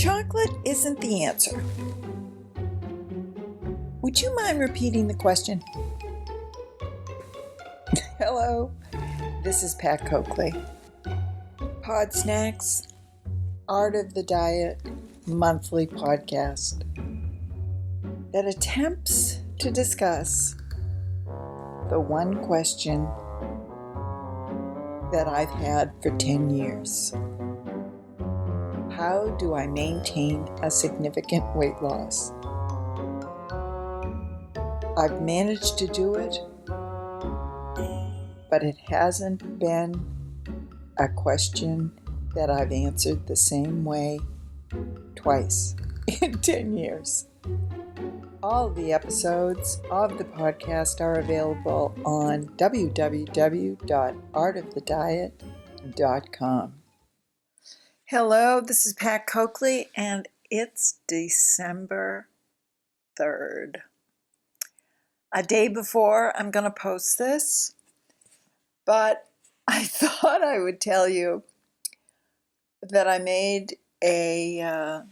Chocolate isn't the answer. Would you mind repeating the question? Hello, this is Pat Coakley. Pod Snacks, Art of the Diet monthly podcast that attempts to discuss the one question that I've had for 10 years. How do I maintain a significant weight loss? I've managed to do it, but it hasn't been a question that I've answered the same way twice in 10 years. All the episodes of the podcast are available on www.artofthediet.com. Hello, this is Pat Coakley, and it's December 3rd. A day before I'm going to post this, but I thought I would tell you that I made a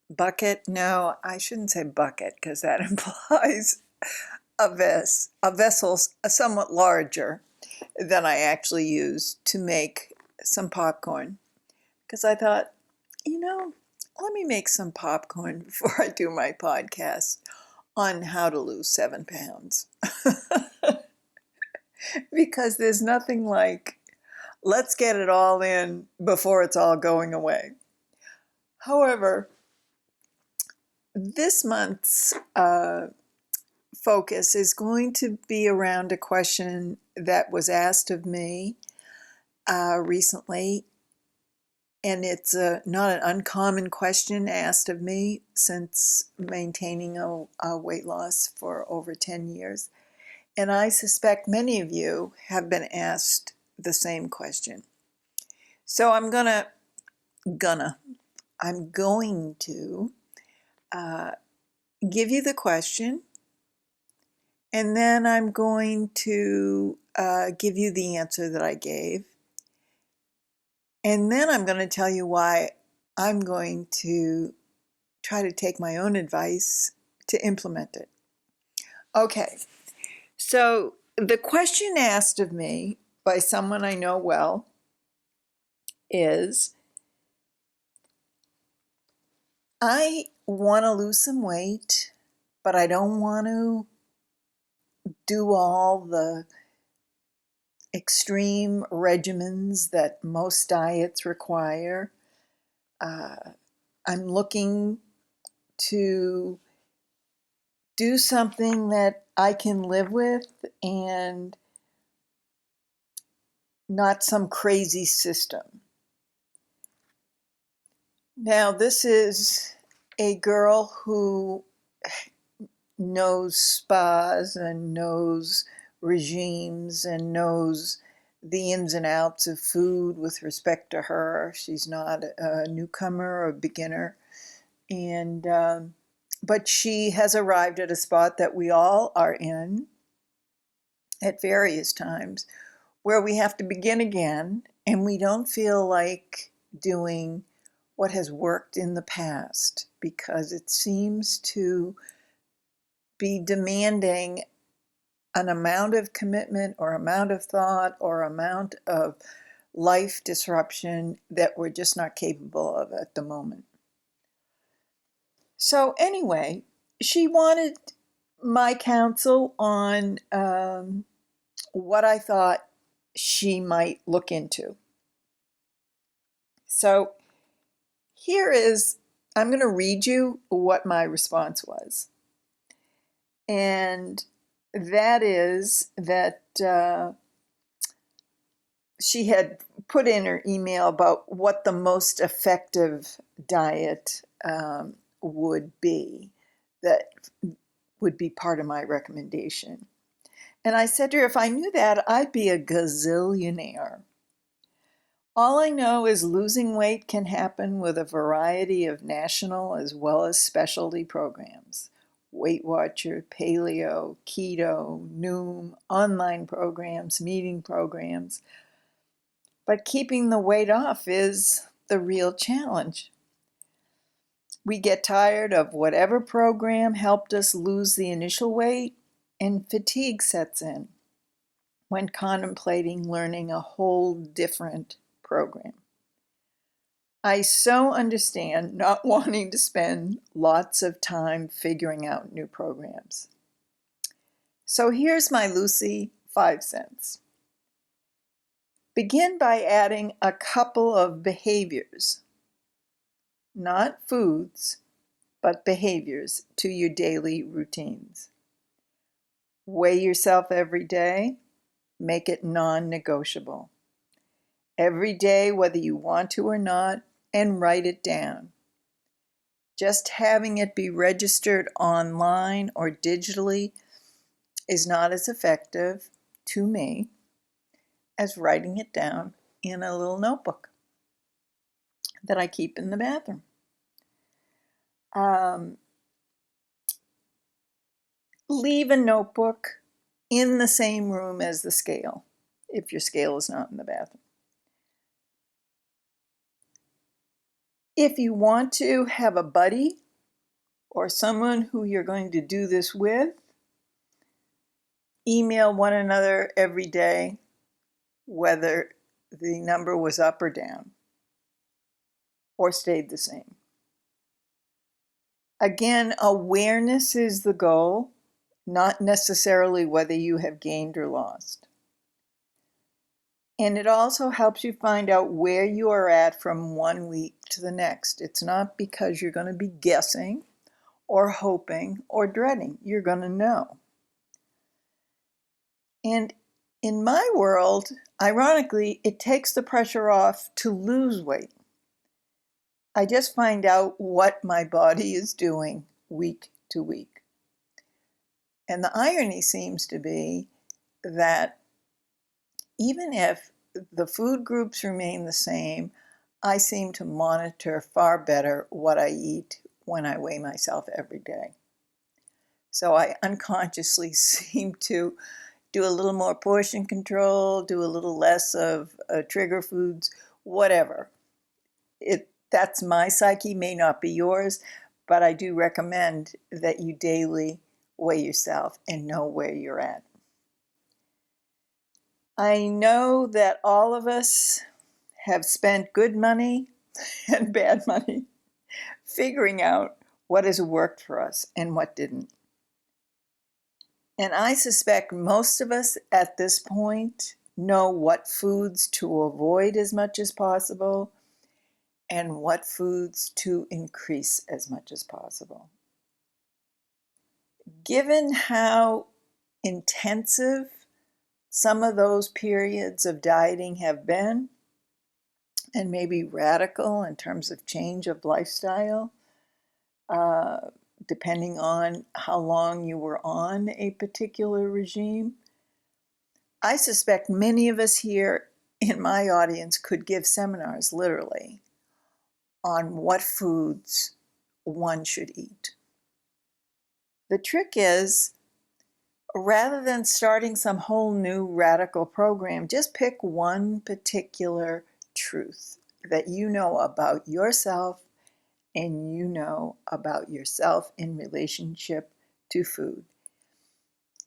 bucket. No, I shouldn't say bucket because that implies a vessel somewhat larger than I actually used to make some popcorn. Because I thought, let me make some popcorn before I do my podcast on how to lose 7 pounds. Because there's nothing like, let's get it all in before it's all going away. However, this month's focus is going to be around a question that was asked of me recently. And it's not an uncommon question asked of me since maintaining a weight loss for over 10 years. And I suspect many of you have been asked the same question. So I'm going to give you the question, and then I'm going to give you the answer that I gave. And then I'm going to tell you why I'm going to try to take my own advice to implement it. Okay, so the question asked of me by someone I know well is, I want to lose some weight, but I don't want to do all the extreme regimens that most diets require. I'm looking to do something that I can live with and not some crazy system. Now, this is a girl who knows spas and knows regimes and knows the ins and outs of food with respect to her. She's not a newcomer or a beginner. And but she has arrived at a spot that we all are in at various times where we have to begin again, and we don't feel like doing what has worked in the past because it seems to be demanding an amount of commitment or amount of thought or amount of life disruption that we're just not capable of at the moment. So anyway, she wanted my counsel on what I thought she might look into. So I'm going to read you what my response was. And that is that she had put in her email about what the most effective diet would be that would be part of my recommendation. And I said to her, if I knew that, I'd be a gazillionaire. All I know is losing weight can happen with a variety of national as well as specialty programs. Weight Watcher, Paleo, Keto, Noom, online programs, meeting programs. But keeping the weight off is the real challenge. We get tired of whatever program helped us lose the initial weight, and fatigue sets in when contemplating learning a whole different program. I so understand not wanting to spend lots of time figuring out new programs. So here's my Lucy 5 cents. Begin by adding a couple of behaviors, not foods, but behaviors to your daily routines. Weigh yourself every day. Make it non-negotiable. Every day, whether you want to or not, and write it down. Just having it be registered online or digitally is not as effective, to me, as writing it down in a little notebook that I keep in the bathroom. Leave a notebook in the same room as the scale, if your scale is not in the bathroom. If you want to have a buddy or someone who you're going to do this with, email one another every day, whether the number was up or down, or stayed the same. Again, awareness is the goal, not necessarily whether you have gained or lost. And it also helps you find out where you are at from 1 week to the next. It's not because you're going to be guessing or hoping or dreading. You're going to know. And in my world, ironically, it takes the pressure off to lose weight. I just find out what my body is doing week to week. And the irony seems to be that even if the food groups remain the same, I seem to monitor far better what I eat when I weigh myself every day. So I unconsciously seem to do a little more portion control, do a little less of trigger foods, whatever. That's my psyche, may not be yours, but I do recommend that you daily weigh yourself and know where you're at. I know that all of us have spent good money and bad money figuring out what has worked for us and what didn't. And I suspect most of us at this point know what foods to avoid as much as possible and what foods to increase as much as possible. Given how intensive some of those periods of dieting have been, and maybe radical in terms of change of lifestyle, depending on how long you were on a particular regime, I suspect many of us here in my audience could give seminars, literally, on what foods one should eat. The trick is, rather than starting some whole new radical program, just pick one particular truth that you know about yourself and you know about yourself in relationship to food.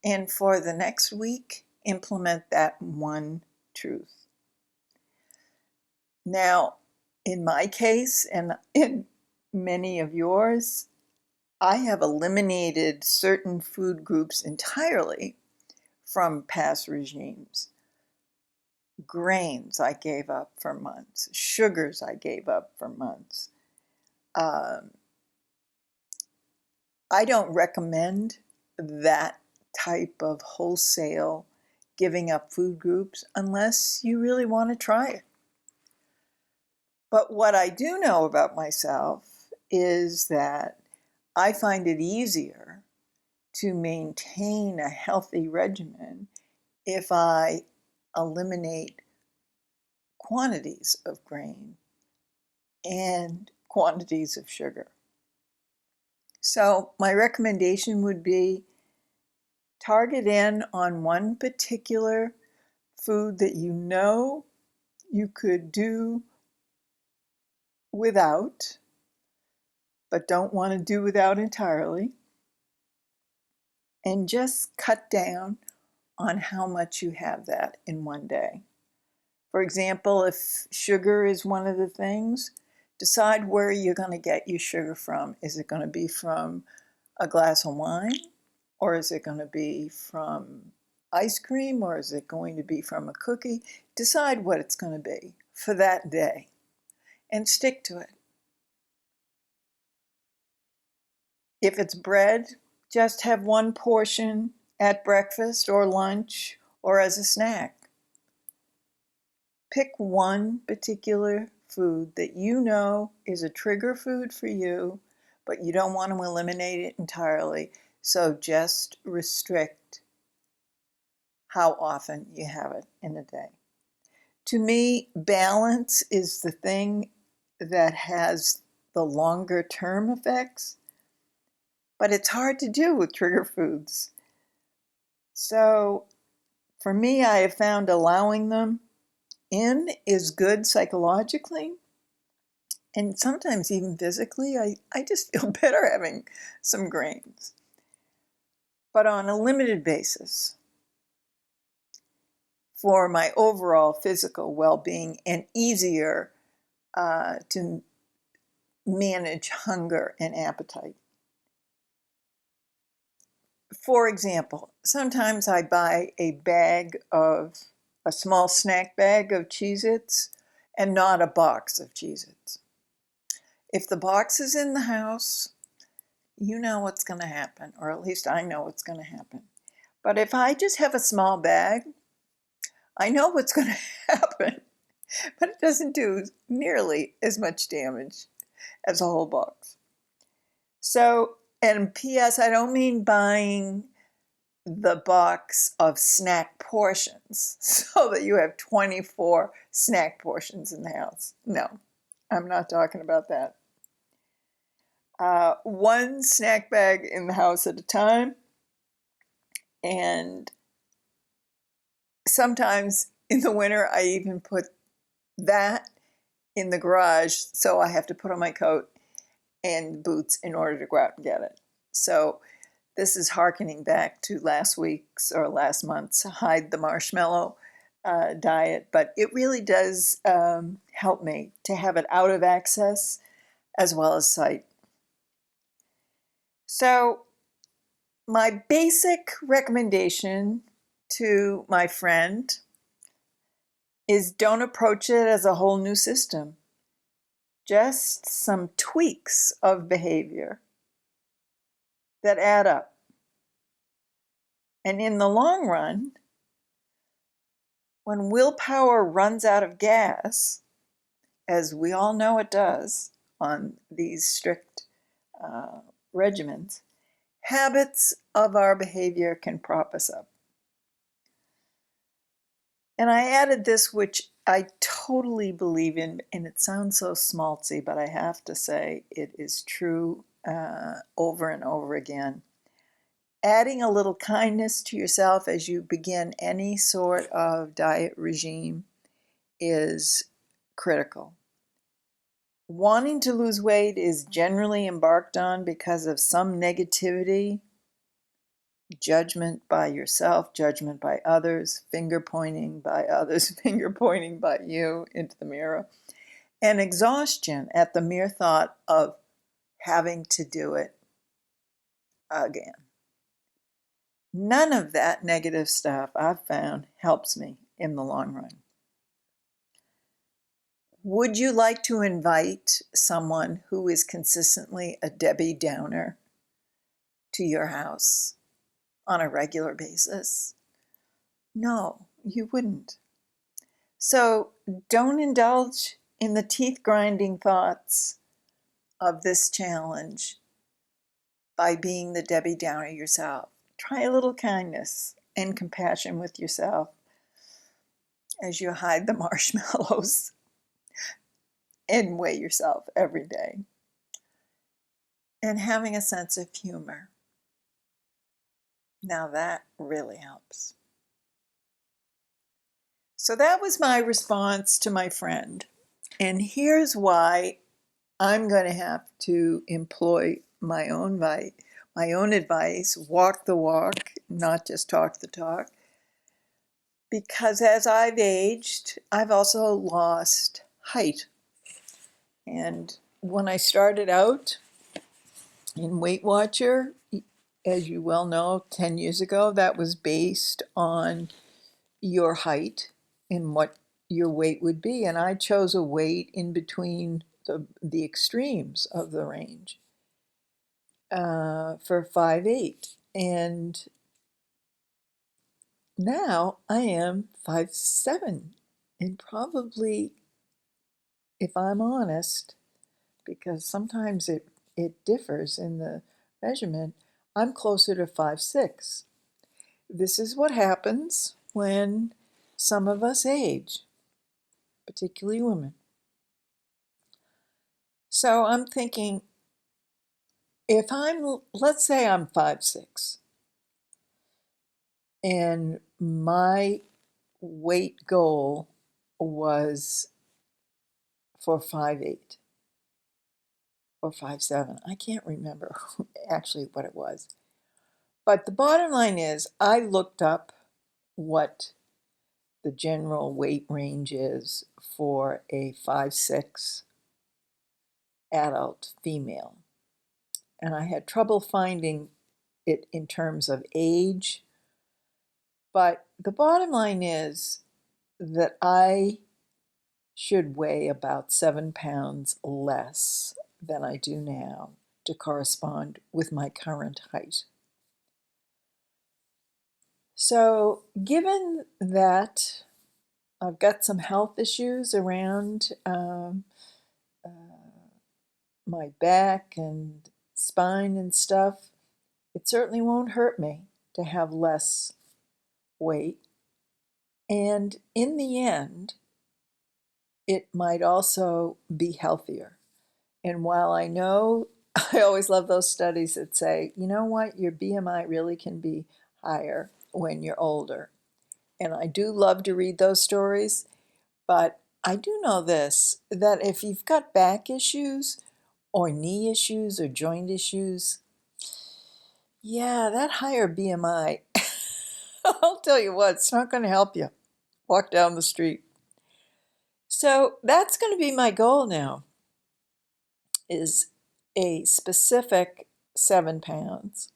And for the next week, implement that one truth. Now, in my case, and in many of yours, I have eliminated certain food groups entirely from past regimes. Grains I gave up for months. Sugars I gave up for months. I don't recommend that type of wholesale giving up food groups unless you really want to try it. But what I do know about myself is that I find it easier to maintain a healthy regimen if I eliminate quantities of grain and quantities of sugar. So my recommendation would be target in on one particular food that you know you could do without, but don't want to do without entirely. And just cut down on how much you have that in one day. For example, if sugar is one of the things, decide where you're going to get your sugar from. Is it going to be from a glass of wine? Or is it going to be from ice cream? Or is it going to be from a cookie? Decide what it's going to be for that day and stick to it. If it's bread, just have one portion at breakfast or lunch or as a snack. Pick one particular food that you know is a trigger food for you, but you don't want to eliminate it entirely. So just restrict how often you have it in a day. To me, balance is the thing that has the longer term effects, but it's hard to do with trigger foods. So for me, I have found allowing them in is good psychologically, and sometimes even physically. I just feel better having some grains. But on a limited basis, for my overall physical well-being and easier to manage hunger and appetite. For example, sometimes I buy a small snack bag of Cheez-Its and not a box of Cheez-Its. If the box is in the house, you know what's going to happen, or at least I know what's going to happen. But if I just have a small bag, I know what's going to happen, but it doesn't do nearly as much damage as a whole box. So, and P.S., I don't mean buying the box of snack portions so that you have 24 snack portions in the house. No, I'm not talking about that. One snack bag in the house at a time, and sometimes in the winter I even put that in the garage, so I have to put on my coat and boots in order to go out and get it. So this is hearkening back to last week's or last month's Hide the Marshmallow diet, but it really does help me to have it out of access as well as sight. So my basic recommendation to my friend is don't approach it as a whole new system. Just some tweaks of behavior that add up. And in the long run, when willpower runs out of gas, as we all know it does on these strict regimens, habits of our behavior can prop us up. And I added this, which I totally believe in, and it sounds so schmaltzy, but I have to say it is true over and over again. Adding a little kindness to yourself as you begin any sort of diet regime is critical. Wanting to lose weight is generally embarked on because of some negativity, judgment by yourself, judgment by others, finger pointing by others, finger pointing by you into the mirror, and exhaustion at the mere thought of having to do it again. None of that negative stuff I've found helps me in the long run. Would you like to invite someone who is consistently a Debbie Downer to your house on a regular basis? No, you wouldn't. So don't indulge in the teeth-grinding thoughts of this challenge by being the Debbie Downer yourself. Try a little kindness and compassion with yourself as you hide the marshmallows and weigh yourself every day. And having a sense of humor. Now that really helps. So that was my response to my friend. And here's why I'm going to have to employ my own advice, walk the walk, not just talk the talk, because as I've aged, I've also lost height. And when I started out in Weight Watcher, as you well know, 10 years ago, that was based on your height and what your weight would be. And I chose a weight in between the extremes of the range for 5'8". And now I am 5'7". And probably, if I'm honest, because sometimes it differs in the measurement, I'm closer to 5'6". This is what happens when some of us age, particularly women. So I'm thinking, let's say I'm 5'6", and my weight goal was for 5'8" or 5'7". I can't remember actually what it was. But the bottom line is, I looked up what the general weight range is for a 5'6" adult female. And I had trouble finding it in terms of age. But the bottom line is that I should weigh about 7 pounds less than I do now to correspond with my current height. So, given that I've got some health issues around my back and spine and stuff, it certainly won't hurt me to have less weight. And in the end, it might also be healthier. And while I know, I always love those studies that say, you know what, your BMI really can be higher when you're older. And I do love to read those stories, but I do know this, that if you've got back issues or knee issues or joint issues, yeah, that higher BMI, I'll tell you what, it's not going to help you walk down the street. So that's going to be my goal now, is a specific 7 pounds.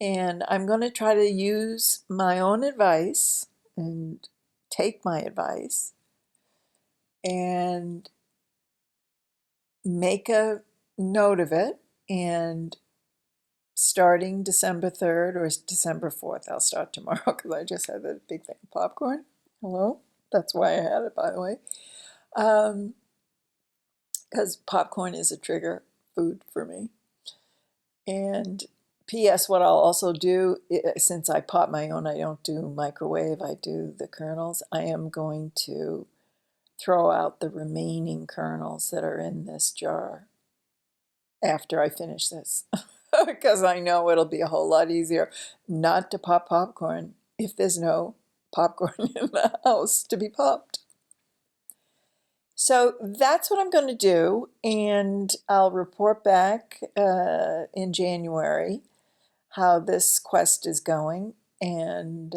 And I'm going to try to use my own advice and take my advice and make a note of it. And starting December 3rd or December 4th, I'll start tomorrow because I just had that big thing of popcorn. Hello? That's why I had it, by the way. Because popcorn is a trigger food for me. And P.S. what I'll also do, since I pop my own, I don't do microwave, I do the kernels, I am going to throw out the remaining kernels that are in this jar after I finish this. Because I know it'll be a whole lot easier not to pop popcorn if there's no popcorn in the house to be popped. So that's what I'm going to do, and I'll report back in January how this quest is going, and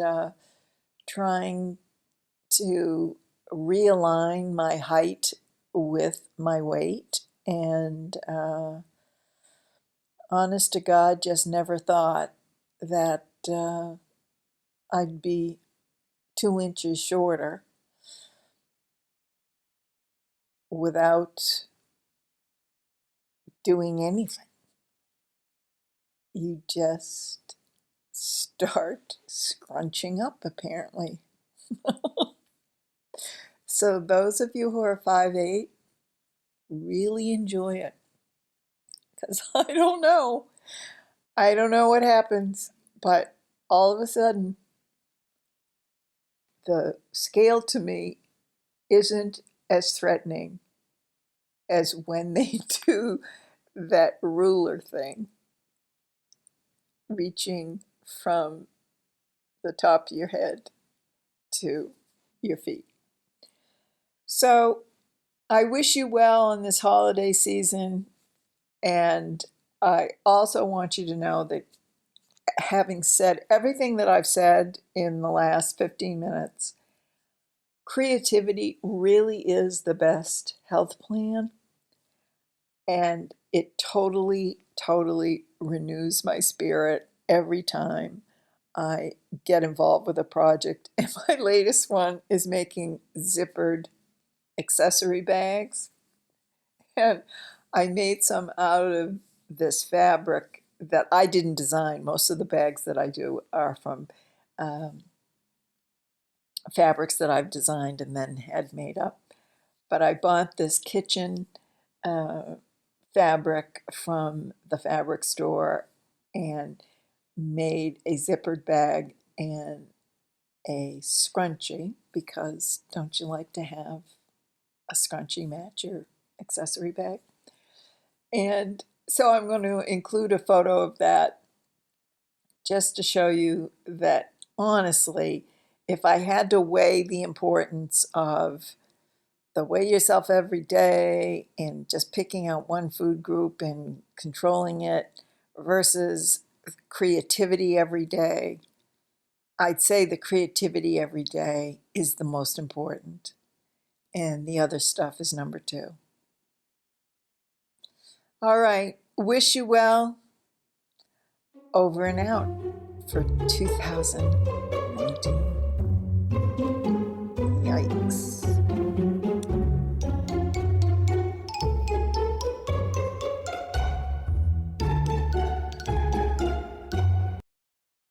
trying to realign my height with my weight. And honest to God, just never thought that I'd be 2 inches shorter without doing anything. You just start scrunching up, apparently. So those of you who are 5'8", really enjoy it. Because I don't know. I don't know what happens, but all of a sudden, the scale to me isn't as threatening as when they do that ruler thing, reaching from the top of your head to your feet. So I wish you well in this holiday season, and I also want you to know that having said everything that I've said in the last 15 minutes, creativity really is the best health plan, and it totally, totally renews my spirit every time I get involved with a project. And my latest one is making zippered accessory bags. And I made some out of this fabric that I didn't design. Most of the bags that I do are from um, fabrics that I've designed and then had made up. But I bought this kitchen uh, fabric from the fabric store and made a zippered bag and a scrunchie, because don't you like to have a scrunchie match your accessory bag? And so I'm going to include a photo of that just to show you that honestly, if I had to weigh the importance of the weigh yourself every day and just picking out one food group and controlling it versus creativity every day, I'd say the creativity every day is the most important, and the other stuff is number two. All right, wish you well. Over and out for 2019.